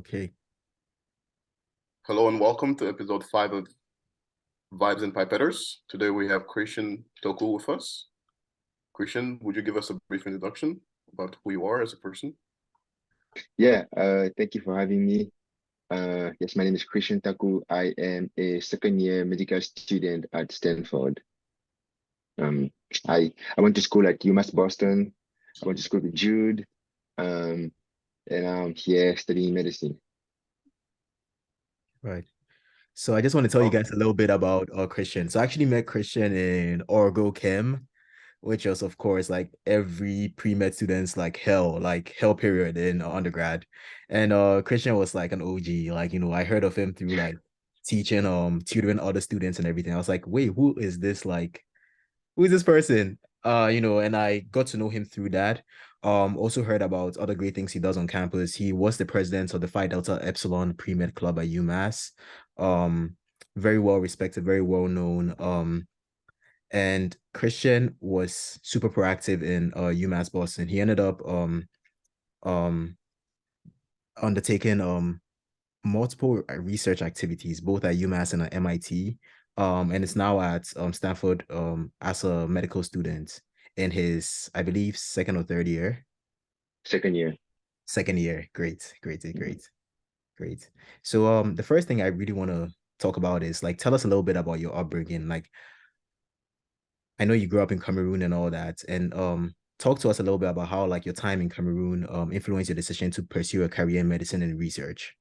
Okay. Hello and welcome to episode 5 of Vibes&Pipettors. Today we have Christian Takou with us. Christian, would you give us a brief introduction about who you are as a person? Thank you for having me. Yes, my name is Christian Takou. I am a second-year medical student at Stanford. Um, I went to school at UMass Boston. I went to school with Jude, and I'm here studying medicine. Right. So I just want to tell you Oh, guys a little bit about Christian. So I actually met Christian in Orgo Chem, which was of course like every pre-med student's like hell period in undergrad. And Christian was like an OG. Like, I heard of him through like teaching, tutoring other students and everything. I was like, wait, who is this? Like, who is this person? And I got to know him through that. Also heard about other great things he does on campus. He was the president of the Phi Delta Epsilon Pre-Med Club at UMass. Um, very well respected, very well known. And Christian was super proactive in UMass Boston. He ended up um undertaking multiple research activities, both at UMass and at MIT. And it's now at Stanford as a medical student in his, I believe, second or third year. Second year. Second year. Great, great, Mhm. great, great. So the first thing I really want to talk about is like tell us a little bit about your upbringing. Like I know you grew up in Cameroon and all that, and talk to us a little bit about how like your time in Cameroon influenced your decision to pursue a career in medicine and research.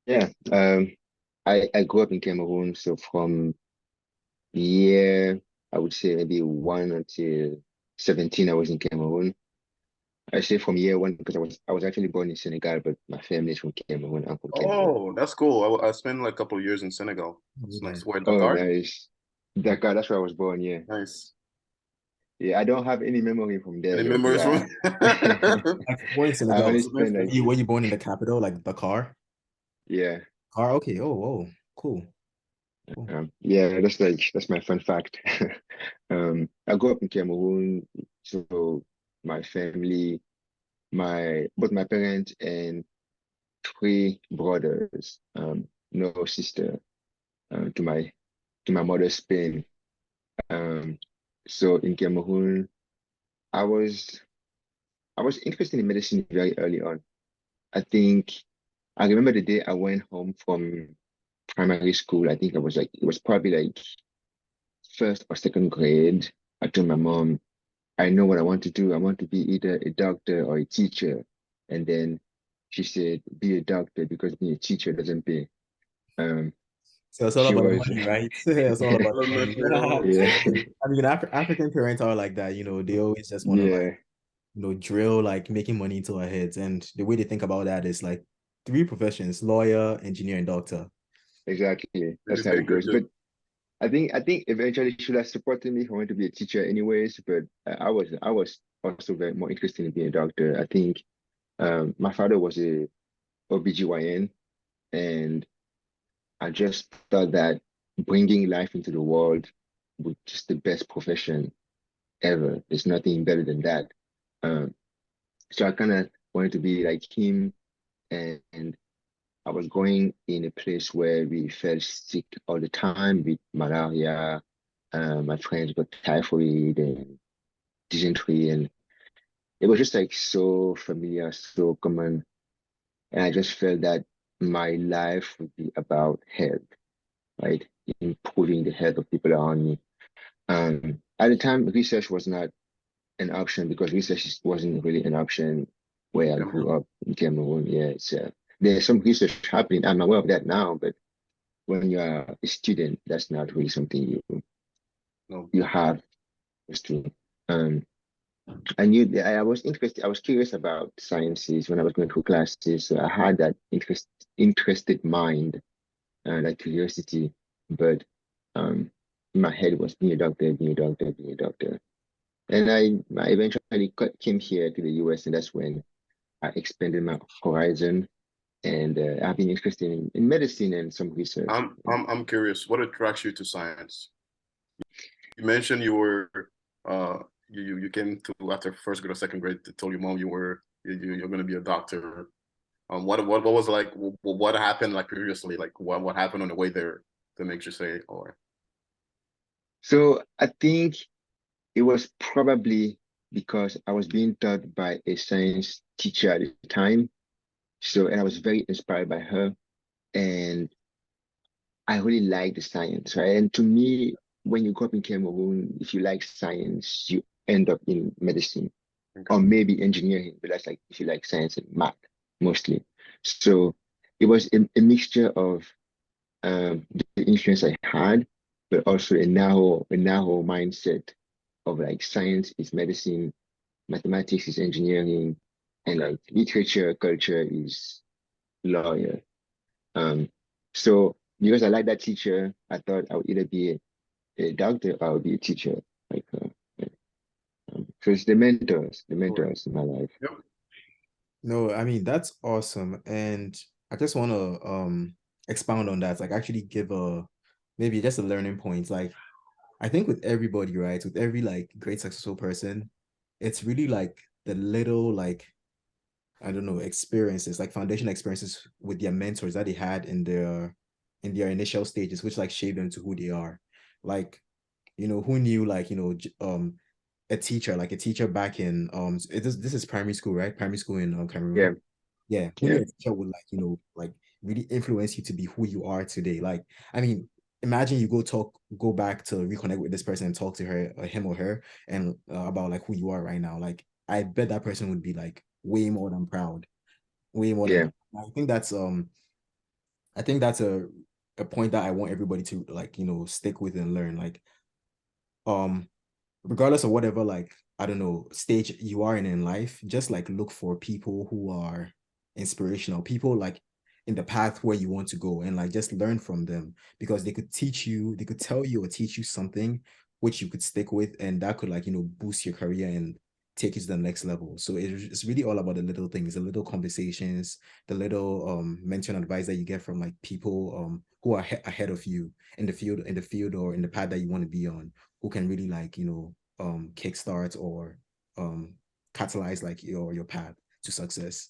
Yeah, I grew up in Cameroon, so from year, I would say maybe 1 until 17, I was in Cameroon. I say from year 1 because I was actually born in Senegal, but my family is from Cameroon. I'm from Cameroon. oh, that's cool. I spent like a couple of years in Senegal. It's Yeah. nice. Where, Oh, Dakar? nice. Dakar, that's where I was born. Yeah. Nice. Yeah, I don't have any memory from there Any though, because memories from? Like born in I Senegal. only So spent like, were you born in the capital, like Dakar? yeah, Car, okay. Oh, whoa. Cool. Cool. yeah, that's my fun fact. I grew up in Cameroon, so my family, both my parents and three brothers, no sister, to my mother's Spain. Um, so in Cameroon, I was I was interested in medicine very early on. I think I remember the day I went home from primary school. I think it was probably like first or second grade. I told my mom, I know what I want to do. I want to be either a doctor or a teacher. And then she said, be a doctor because being a teacher doesn't pay. Um, So it's all she about the was, money, right? It's all about the money. yeah, I mean, African parents are like that, they always just want to like, yeah, drill like making money into our heads. And the way they think about that is like three professions: lawyer, engineer, and doctor. exactly. Really That's how it think goes. legit. But I think eventually she would have supported me if I wanted to be a teacher anyways. But I was also very more interested in being a doctor. I think my father was a OBGYN, and I just thought that bringing life into the world was just the best profession ever. There's nothing better than that. Um, so I kind of wanted to be like him, and I was going in a place where we felt sick all the time with malaria. My friends got typhoid and dysentery, and it was just like so familiar, so common. And I just felt that my life would be about health, right? Improving the health of people around me. At the time, research was not an option because wasn't really an option where I grew Cameroon. up in Cameroon. Yeah, there's some research happening. I'm aware of that now, but when you are a student, that's not really something No. you have to. Um, I knew that I was interested. I was curious about sciences when I was going through classes. So I had that interested mind and that curiosity, but um, in my head was being a doctor, being a doctor, being a doctor. And I eventually came here to the US, and that's when I expanded my horizon. And I've been interested in medicine and some research. I'm curious. What attracts you to science? You mentioned you were you came to after first grade or second grade to tell your mom you're going to be a doctor. What was like what happened like previously? Like what happened on the way there that makes you say, or So I think it was probably because I was being taught by a science teacher at the time. So, and I was very inspired by her. And I really like the science, right? And to me, when you grow up in Cameroon, if you like science, you end up in medicine okay. or maybe engineering, but that's like if you like science and math mostly. So it was a mixture of the influence I had, but also a narrow mindset of like science is medicine, mathematics is engineering, and Okay. like literature, culture is lawyer. Um, so because I like that teacher, I thought I would either be a doctor or I would be a teacher. Like, so it's the Sure. mentors in my life. Yep. No, I mean that's awesome. And I just want to expound on that, like actually give a maybe just a learning point. Like I think with everybody, right? With every like great successful person, it's really like the little like I don't know, experiences, like foundational experiences with their mentors that they had in their initial stages, which like shaped them to who they are. Like, who knew like, a teacher back in this is primary school, right? Primary school in Yeah, Cameroon. Yeah, who knew yeah, a teacher would like, like really influence you to be who you are today. Like, I mean, imagine you go back to reconnect with this person and talk to her, him or her, and about like who you are right now. Like, I bet that person would be like way more than proud, way more than yeah. proud. I think that's a point that I want everybody to like, stick with and learn. Like, um, regardless of whatever like I don't know stage you are in life, just like look for people who are inspirational, people like in the path where you want to go, and like just learn from them because they could tell you or teach you something which you could stick with, and that could like boost your career and take you to the next level. So it's really all about the little things, the little conversations, the little mentoring advice that you get from like people who are ahead of you in the field or in the path that you want to be on, who can really like kickstart or um catalyze like your path to success.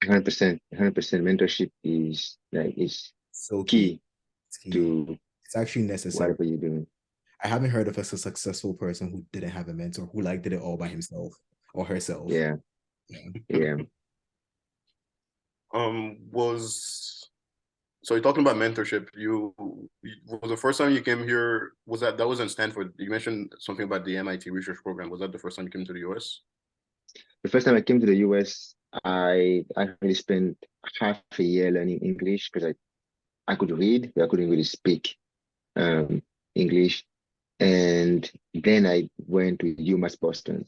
100%, 100%. Mentorship is So key. key It's key. to It's actually necessary. whatever you're doing. I haven't heard of a successful person who didn't have a mentor, who like did it all by himself or herself. Yeah, Yeah. yeah. Was so you're talking about mentorship. Was the first time you came here, that was in Stanford? You mentioned something about the MIT research program. Was that the first time you came to the US? The first time I came to the US, I actually spent half a year learning English because I could read, but I couldn't really speak um, English. And then I went to UMass Boston.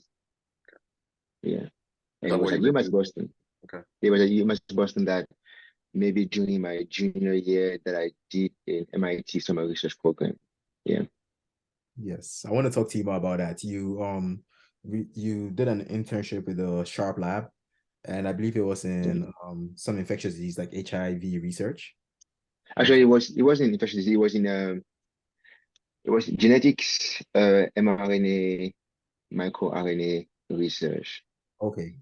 Yeah. Is And it that was where at you met UMass him? Boston. Okay. It was at UMass Boston that maybe during my junior year that I did an MIT summer research program. Yeah. Yes. I want to talk to you more about that. You did an internship with the Sharp Lab, and I believe it was Yeah. in some infectious disease like HIV research. Actually, it wasn't infectious disease, it was genetics, mRNA, microRNA research. Okay.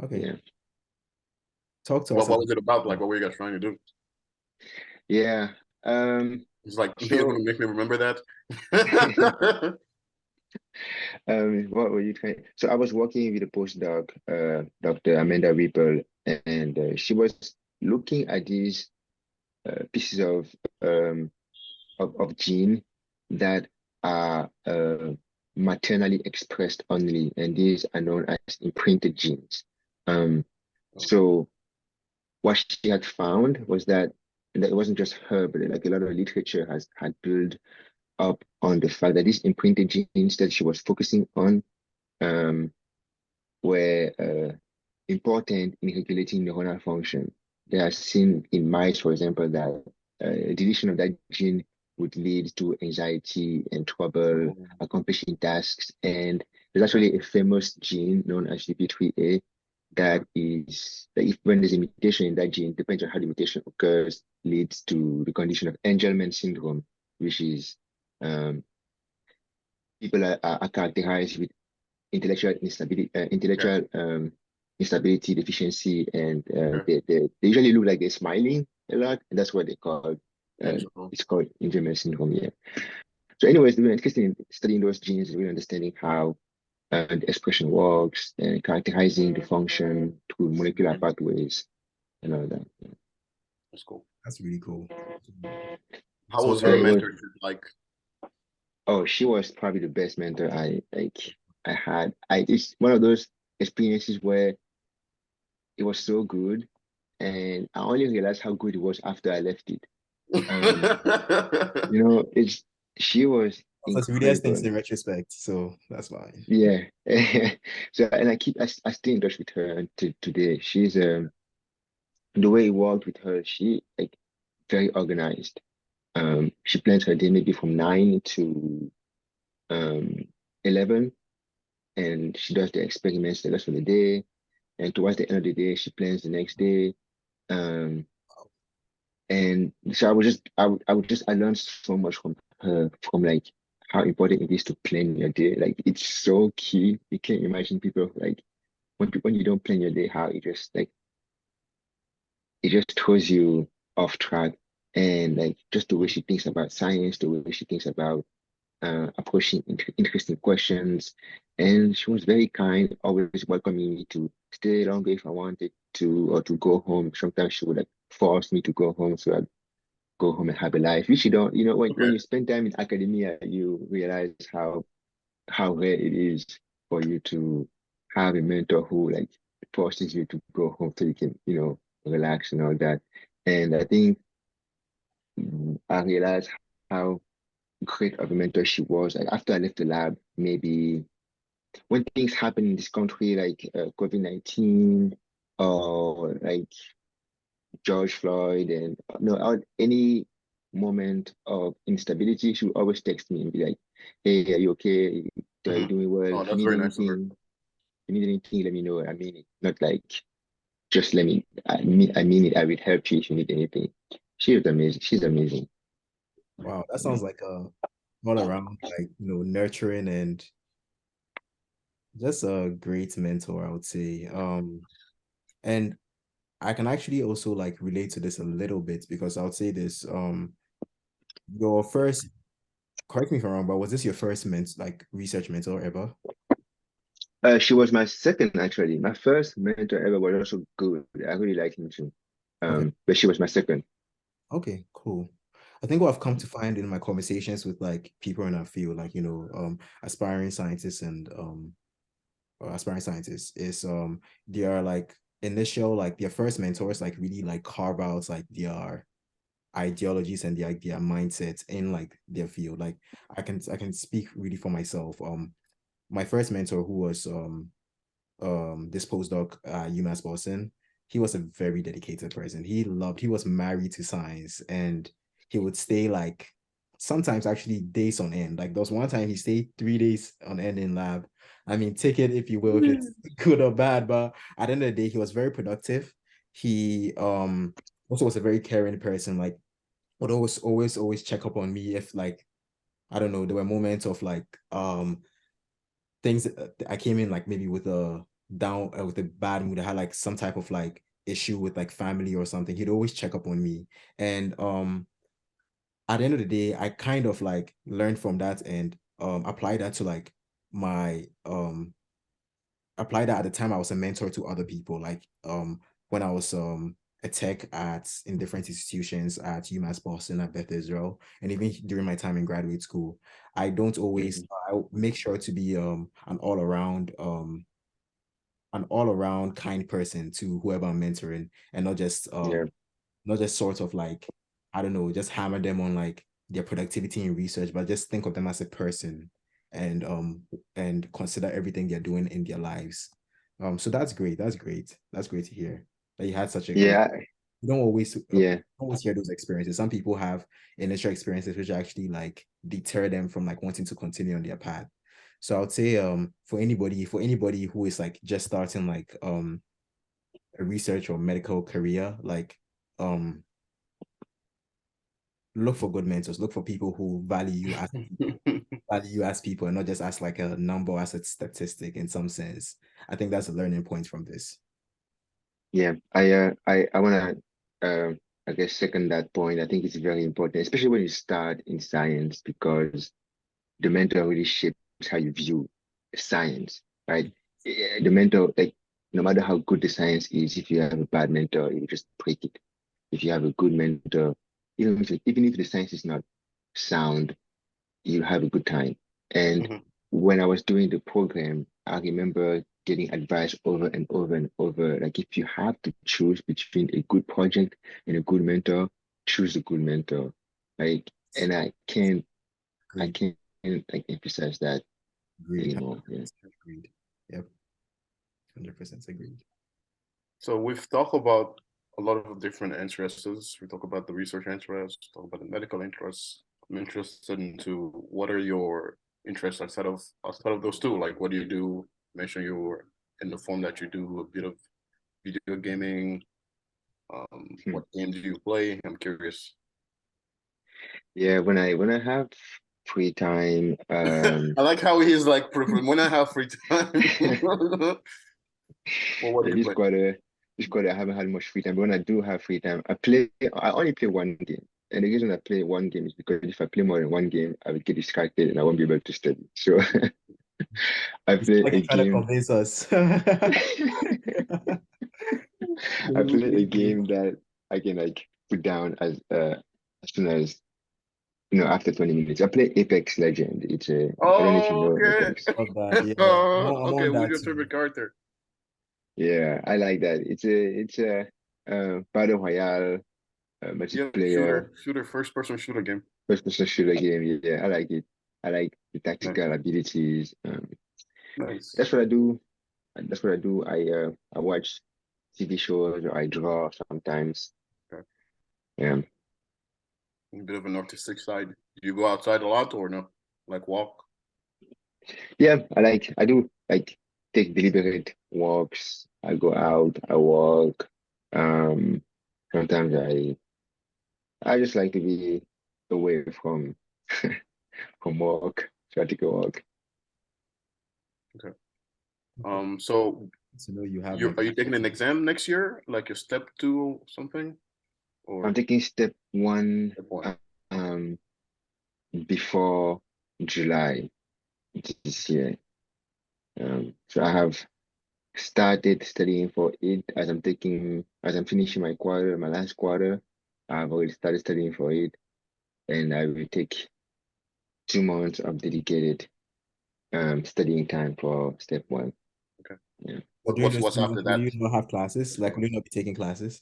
Okay. Yeah. Talk to us What about was it about? Like, that. what were you guys trying to do? Yeah. It's like you're So gonna make me remember that. what were you trying? So I was working with a postdoc, Dr. Amanda Ripple, and she was looking at these pieces um, of gene that are maternally expressed only, and these are known as imprinted genes. Um, so what she had found was that it wasn't just her, but like a lot of literature had built up on the fact that these imprinted genes that she was focusing on um, were important in regulating neuronal function. They are seen in mice, for example, that deletion of that gene would lead to anxiety and trouble accomplishing tasks. And there's actually a famous gene known as GP3A that if when there's a mutation in that gene, depends on how the mutation occurs, leads to the condition of Angelman syndrome, which is um, people are characterized with intellectual instability, Okay. intellectual instability, deficiency, and they usually look like they're smiling a lot, and that's what they call it's called Angelman syndrome. Yeah. So, anyways, we're interested in studying those genes, really understanding how the expression works, and characterizing the function through molecular pathways and all that. Yeah. That's cool. That's really cool. How So was your it was- mentorship like? Oh, she was probably the best mentor I had. It's one of those experiences where it was so good, and I only realized how good it was after I left it. You know, it's she was that's really incredible. things in retrospect, so that's fine. Yeah. So, and I stay in touch with her until today. She's the way it worked with her, she like very organized. She plans her day maybe from 9 to 11, and she does the experiments the rest of the day. And towards the end of the day, she plans the next day. Um, and so I learned so much from her, from like how important it is to plan your day. Like it's so key. You can't imagine people like when you don't plan your day, how it just throws you off track. And like just the way she thinks about science, the way she thinks about approaching interesting questions. And she was very kind, always welcoming me to stay longer if I wanted to, or to go home. Sometimes she would like force me to go home, so I'd go home and have a life. Which you don't, when Okay. you spend time in academia, you realize how rare it is for you to have a mentor who like forces you to go home so you can, relax and all that. And I think I realized how great of a mentor she was. Like after I left the lab, maybe when things happen in this country, like COVID-19 or like George Floyd, and any moment of instability, she would always text me and be like, "Hey, are you okay? Are you doing well? Oh, If you that's need very nice of her. anything, let me know. I mean it. Not like just let me. I mean it. I will help you if you need anything." She is amazing. She's amazing. Wow, that sounds like a all around like nurturing and just a great mentor, I would say. And I can actually also like relate to this a little bit because I would say this. Your first, correct me if I'm wrong, but was this your first research mentor ever? She was my second actually. My first mentor ever was also good. I really like him too. Okay. But she was my second. Okay, cool. I think what I've come to find in my conversations with like people in our field, like aspiring scientists and or aspiring scientists, is they are like initial like their first mentors like really like carve out like their ideologies and their mindsets in like their field. Like I can speak really for myself. My first mentor who was this postdoc UMass Boston, he was a very dedicated person. He was married to science and he would stay like sometimes actually days on end. Like there was one time he stayed 3 days on end in lab. I mean, take it if you will, if it's good or bad, but at the end of the day, he was very productive. He also was a very caring person, like would always check up on me if like I don't know, there were moments of like things I came in like maybe with a with a bad mood. I had like some type of like issue with like family or something. He'd always check up on me. And at the end of the day, I kind of like learned from that and apply that to like my apply that at the time I was a mentor to other people. Like when I was a tech at in different institutions at UMass Boston, at Beth Israel, and even during my time in graduate school, I don't always I make sure to be an all around kind person to whoever I'm mentoring, and Yeah. not just sort of like I don't know, just hammer them on like their productivity in research, but just think of them as a person and consider everything they're doing in their lives. So that's great. That's great. That's great to hear that you had such a good. Yeah. You don't Yeah. always hear those experiences. Some people have initial experiences which actually like deter them from like wanting to continue on their path. So I would say for anybody who is like just starting like a research or medical career, like um look for good mentors, look for people who value you as people and not just as like a number, as a statistic in some sense. I think that's a learning point from this. Yeah, I wanna I guess second that point. I think it's very important, especially when you start in science, because the mentor really shapes how you view science, right? The mentor, like no matter how good the science is, if you have a bad mentor, you just break it. If you have a good mentor, even if the science is not sound, you have a good time. And Mhm. when I was doing the program, I remember getting advice over and over and over. Like if you have to choose between a good project and a good mentor, choose a good mentor. Like, and I Agreed. can't like emphasize that Agreed. anymore. Yeah. 100% agreed. Yep. 100% agreed. So we've talked about a lot of different interests. We talk about the research interests, talk about the medical interests. I'm interested into what are your interests outside of those two? Like what do you do? Mention you're in the form that you do a bit of video gaming. Hmm. What games do you play? I'm curious. Yeah, when I have free time, I like how he's like when I have free time. Well, what do yeah, you play? this quarter I haven't had much free time. But when I do have free time, I only play one game. And the reason I play one game is because if I play more than one game, I will get distracted and I won't be able to study. So I You sound play like a you're trying to game. convince us. I play a game that I can like put down as soon as after 20 minutes. I play Apex Legend. I don't know if you Oh, know okay. Apex. Love that. Yeah. I'm Okay, on who's that your too. favorite character? Yeah, I like that. It's a battle royale Yeah, multiplayer shooter, first person shooter game. first person shooter game. Yeah, I like it. I like the Nice, tactical abilities. nice. That's what I do. That's what I do. I watch TV shows or I draw sometimes. Okay. Yeah. A bit of an artistic side. Do you go outside a lot or no? Like walk? Yeah, I do like take deliberate walks. I go out, I walk. Um, Sometimes I just like to be away from from work. So I take a walk. Okay. Okay. So To know you have you like are you taking an exam next year, like a step two something, I'm or taking step one step one? um before July this year. So I have started studying for it as I'm finishing my last quarter. I've already started studying for it, and I will take 2 months of dedicated studying time for step one. Okay. Yeah. during those What's 2 months, after will that? you not have classes? Like, will you not be taking classes?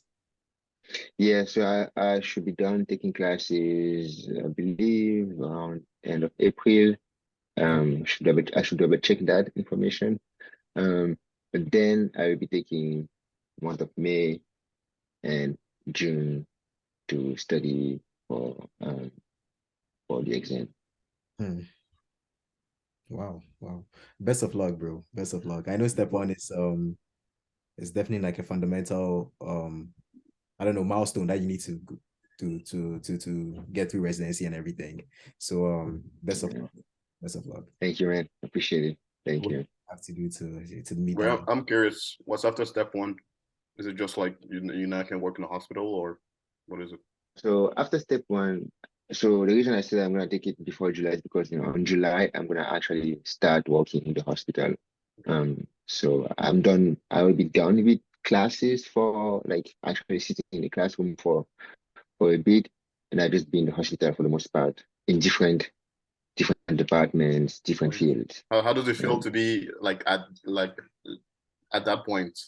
Yeah, so I should be done taking classes, I believe, around end of April. Okay. I should double check that information. Um, but then I will be taking month of May and June to study for the exam. Hmm. Wow. Wow. Best of luck, bro. Best of luck. I know step one is definitely like a fundamental I don't know, milestone that you need to get through residency and everything. So best of Yeah. luck. Best of luck. Thank you, man. Appreciate it. Thank What do you. you have to do to meet that? Well, I'm curious. What's after step one? Is it just like you now can work in a hospital, or what is it? So after step one, so the reason I said I'm gonna take it before July is because in July I'm gonna actually start working in the hospital. So I will be done with classes for like actually sitting in the classroom for a bit, and I just be in the hospital for the most part in different departments, different Nice. fields. How does it feel Um, to be at that point?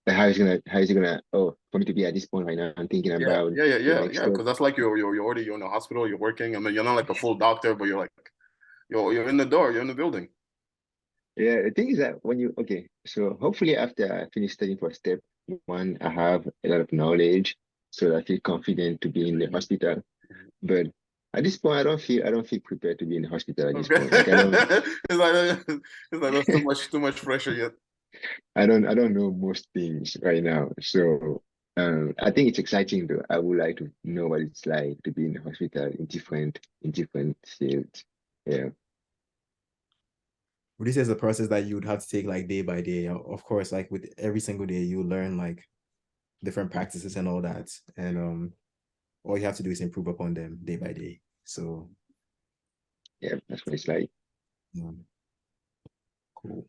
but how is it gonna for me to be at this point right now, I'm thinking Yeah, about yeah, yeah, the yeah, next yeah. step. Because that's like you're in a hospital, you're working. I mean, you're not like a full doctor, but you're like you're in the door, you're in the building. Yeah, the thing is that so hopefully after I finish studying for step one, I have a lot of knowledge so that I feel confident to be in the hospital. But at this point, I don't feel prepared to be in the hospital at this Okay, point. Like I don't that's too much pressure yet. I don't know most things right now. So I think it's exciting though. I would like to know what it's like to be in the hospital in different fields. Yeah. would you say it's a process that you would have to take like day by day? Of course, like with every single day, you learn like different practices and all that, and all you have to do is improve upon them day by day. So Yeah, that's what it's like. yeah, cool.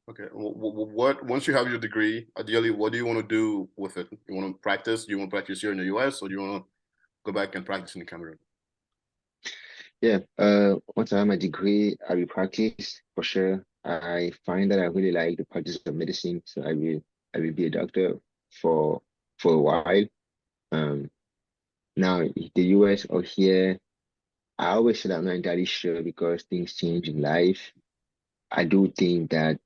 Okay. What once you have your degree, ideally, what do you want to do with it? You want to practice? Do you want to practice here in the US, or do you want to go back and practice in Cameroon? Yeah, once I have my degree, I will practice for sure. I find that I really like the practice of medicine, so I will be a doctor for for a while. Um, Now the US or here, I always say that I'm not entirely sure because things change in life. I do think that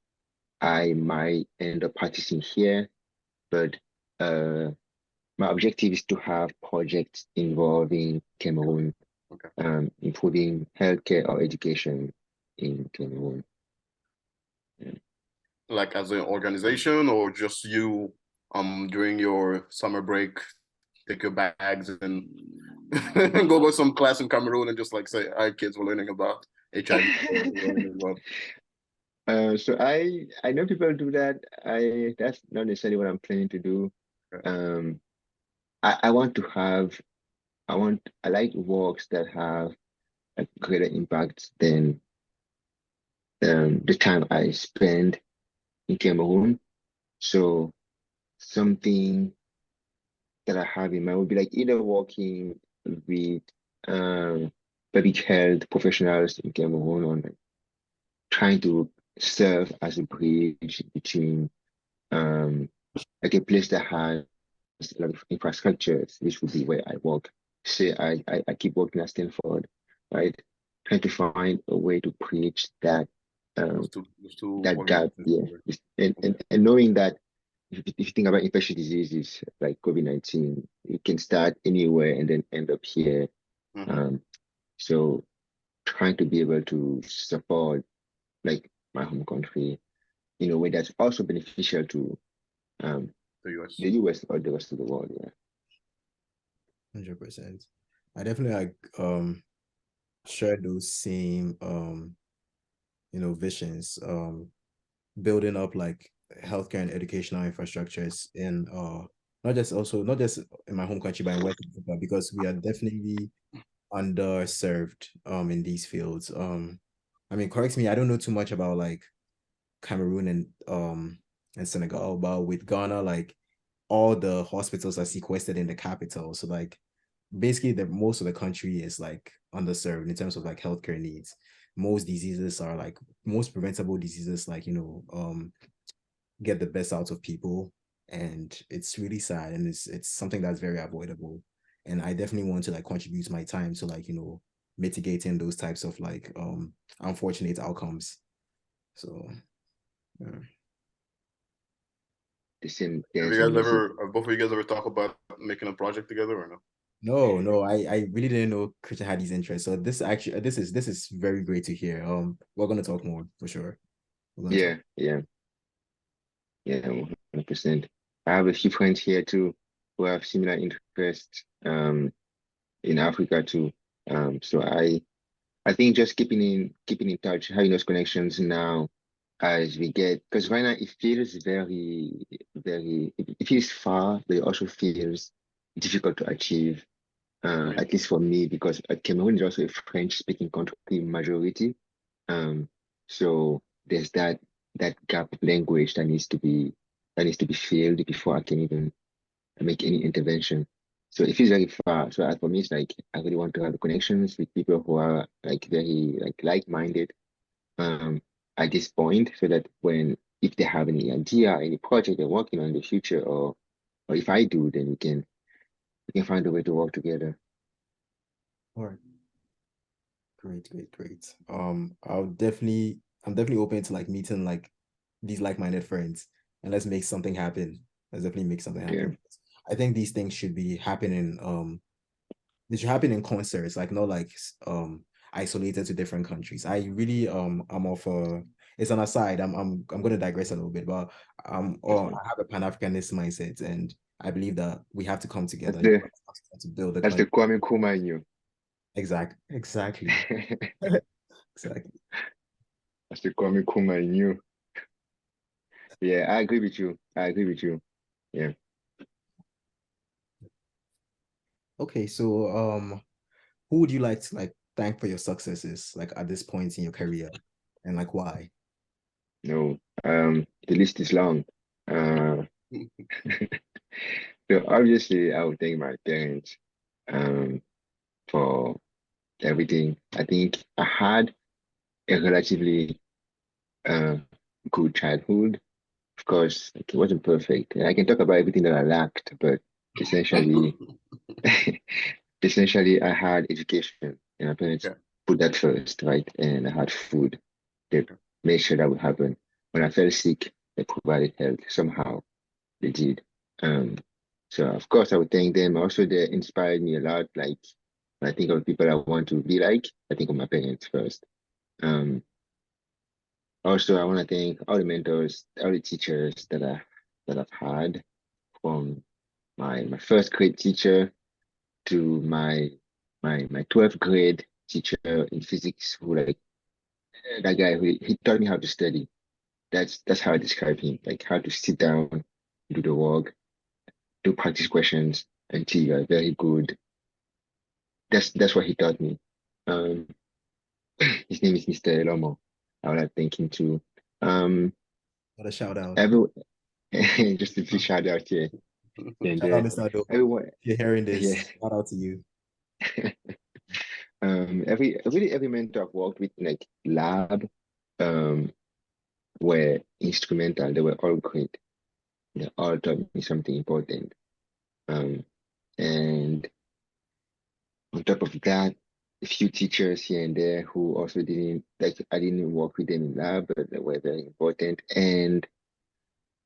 I might end up practicing here, but uh, my objective is to have projects involving Cameroon, Okay. improving healthcare or education in Cameroon. Yeah. Like as an organization, or just you during your summer break, take your bags and go some class in Cameroon and just like say, "All right, kids, we're learning about HIV." We're learning about So I know people do that. That's not necessarily what I'm planning to do. okay. Um, I want to have I like works that have a greater impact than the time I spend in Cameroon. So something that I have in mind would be like either working with um, public health professionals in Cameroon on like trying to serve as a bridge between um, like a place that has a lot of infrastructures, which would be where I work. Say I keep working at Stanford, right? Trying to find a way to bridge um, Those two that gap, organizations yeah. together. And knowing that if you think about infectious diseases like COVID-19, it can start anywhere and then end up here. Mm-hmm. Um, so trying to be able to support like my home country in a way that's also beneficial to um, The US. the US or the rest of the world, yeah. 100%. I definitely like share those same visions, building up like healthcare and educational infrastructures in not just in my home country but in West Africa, because we are definitely underserved in these fields. I mean, correct me, I don't know too much about like Cameroon and Senegal, but with Ghana, like all the hospitals are sequestered in the capital. So like basically the most of the country is like underserved in terms of like healthcare needs. Most diseases are like most preventable diseases, like get the best out of people, and it's really sad, and it's something that's very avoidable. And I definitely want to like contribute my time to like mitigating those types of like unfortunate outcomes. So yeah. Yeah, Have you same guys message. ever, have both of you guys ever talk about making a project together or no? No, I really didn't know Christian had these interests. So this is very great to hear. We're gonna talk more for sure. We're gonna talk. Yeah, yeah, yeah, 100%. I have a few friends here too who have similar interests in Africa too. So I think just keeping in touch, having those connections now as we get, because right now it feels it feels far, but it also feels difficult to achieve. Agreed. At least for me, because Cameroon is also a French-speaking country majority. Um, so there's that gap of language that needs to be filled before I can even make any intervention. So it feels very far. So for me, it's like I really want to have connections with people who are like very like-minded um, at this point, so that when if they have any idea, any project they're working on in the future, or if I do, then we can find a way to work together. All right. Great. I'm definitely open to like meeting like these like-minded friends, and let's make something happen. Let's definitely make something Yeah. happen. I think these things should be happening. They should happen in concerts, like not like isolated to different countries. I really I'm of a it's an aside. I'm gonna digress a little bit, but I have a Pan-Africanist mindset, and I believe that we have to come That's together to build a that's the country. Kwame Nkrumah in you. Exactly. Exactly. As they call me Kuma in you. Yeah, I agree with you. I agree with you. Yeah. Okay, so who would you like to like thank for your successes like at this point in your career, and like why? No. The list is long. So obviously I would thank my parents um for everything. I think I had a relatively uh good childhood. Of course, it wasn't perfect. And I can talk about everything that I lacked, but essentially essentially I had education and my parents Yeah. put that first, right? And I had food. They made sure that would happen. When I fell sick, they provided health. Somehow they did. Um, so of course I would thank them. Also, they inspired me a lot. Like when I think of people I want to be like, I think of my parents first. Um, Also, I want to thank all the mentors, all the teachers that I've had, from my first grade teacher to my 12th grade teacher in physics, who like that guy who he taught me how to study. That's how I describe him, like how to sit down, do the work, do practice questions until you are very good. That's what he taught me. Um, his name is Mr. Elomo. I want to thank him too. Um, What a shout out. every just a few shout out here and Shout out, there. Mr. Ado. Everyone, If you're hearing yeah. this, shout out to you. Every mentor I've worked with in like lab um were instrumental. They were all great. They all taught me something important. Um, and on top of that, a few teachers here and there who also didn't like I didn't work with them in lab, but they were very important. And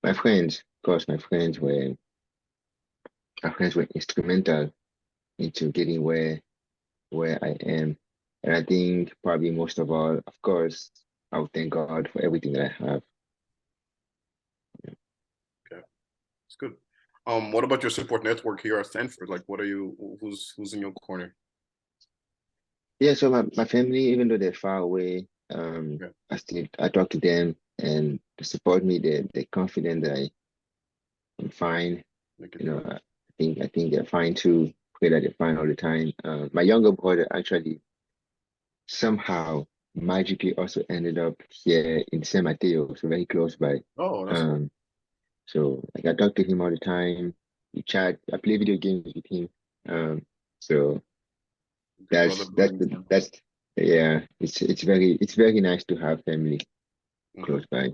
my friends, of course, my friends were instrumental into getting where I am. And I think probably most of all, of course, I would thank God for everything that I have. Okay, it's good. What about your support network here at Stanford? Like, what are you? Who's in your corner? Yeah, so my family, even though they're far away, Yeah. I talk to them and they support me. They're confident that I'm fine. Make it You know, through. I think they're fine too. Pray that they're fine all the time. My younger brother actually somehow magically also ended up here in San Mateo, so very close by. Oh, that's cool. Um, so like I talk to him all the time. We chat. I play video games with him. So Big brother building time. that's yeah. It's very nice to have family Mm-hmm. close by.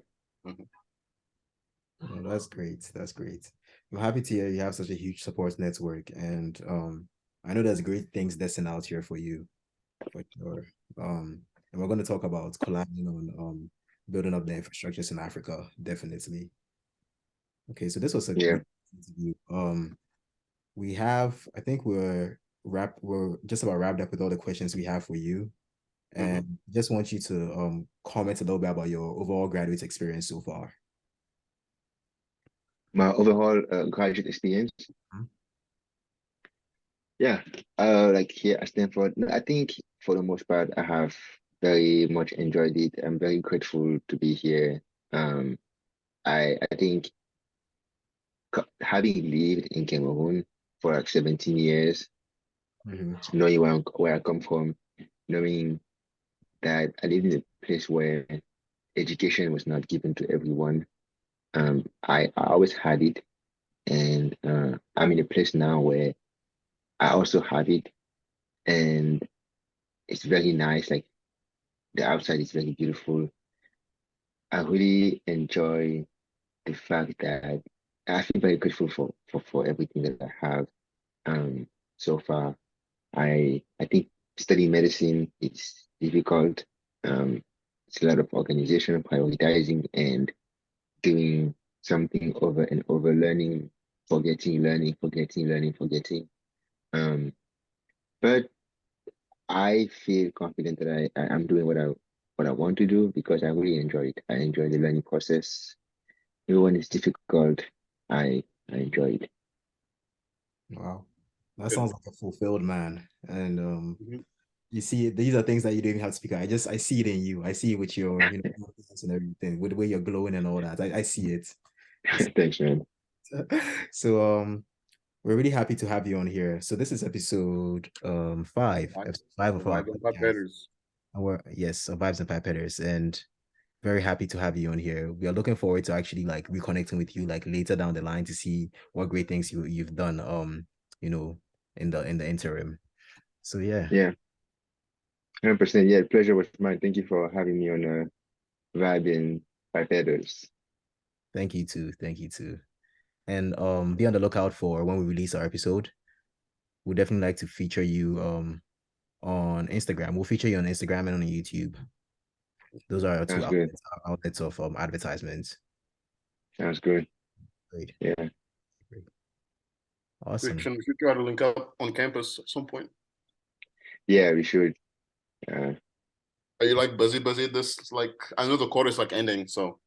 Mm-hmm. Yeah, that's great. That's great. I'm happy to hear you have such a huge support network, and I know there's great things destined out here for you, for sure. And we're going to talk about collabing on building up the infrastructures in Africa, definitely. Okay, so this was a Yeah, great interview. We have, I think we're just about wrapped up with all the questions we have for you, Mm-hmm. and just want you to comment a little bit about your overall graduate experience so far. my overall graduate experience. Mhm. Yeah, like here at Stanford, I think for the most part, I have very much enjoyed it. I'm very grateful to be here. Um, I think having lived in Cameroon for like 17 years, Mhm. knowing where I come from, knowing that I live in a place where education was not given to everyone. I always had it, and I'm in a place now where I also have it, and it's very nice. Like the outside is very beautiful. I really enjoy the fact that I feel very grateful for everything that I have so far. I think studying medicine is difficult. Um, it's a lot of organization, prioritizing, and doing something over and over, learning, forgetting. Um, but I feel confident that I'm doing what I want to do because I really enjoy it. I enjoy the learning process. Even when it's difficult, I enjoy it. Wow, that Good. sounds like a fulfilled man, and Mm-hmm. You see, these are things that you don't even have to speak. I see it in you. I see it with your, and everything, with the way you're glowing and all that. I see it. Thanks, man. So we're really happy to have you on here. So this is episode episode 5 of our Vibes and podcast. Pipettors. Yes, Vibes and Pipettors, and very happy to have you on here. We are looking forward to actually like reconnecting with you like later down the line to see what great things you've done in the interim. So yeah. Yeah, 100%. Yeah, pleasure was mine. Thank you for having me on Vibes&Pipettors. Thank you too. Thank you too. And be on the lookout for when we release our episode. We'd definitely like to feature you on Instagram. We'll feature you on Instagram and on YouTube. Those are our two Sounds good. outlets of advertisements. Sounds good. Great. Yeah. Great. Awesome. Christian, we should try to link up on campus at some point. Yeah, we should. Are you like busy? This like I know the quarter is like ending, so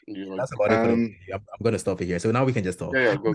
That's about it for the Um, I'm gonna stop it here. So now we can just talk. yeah, go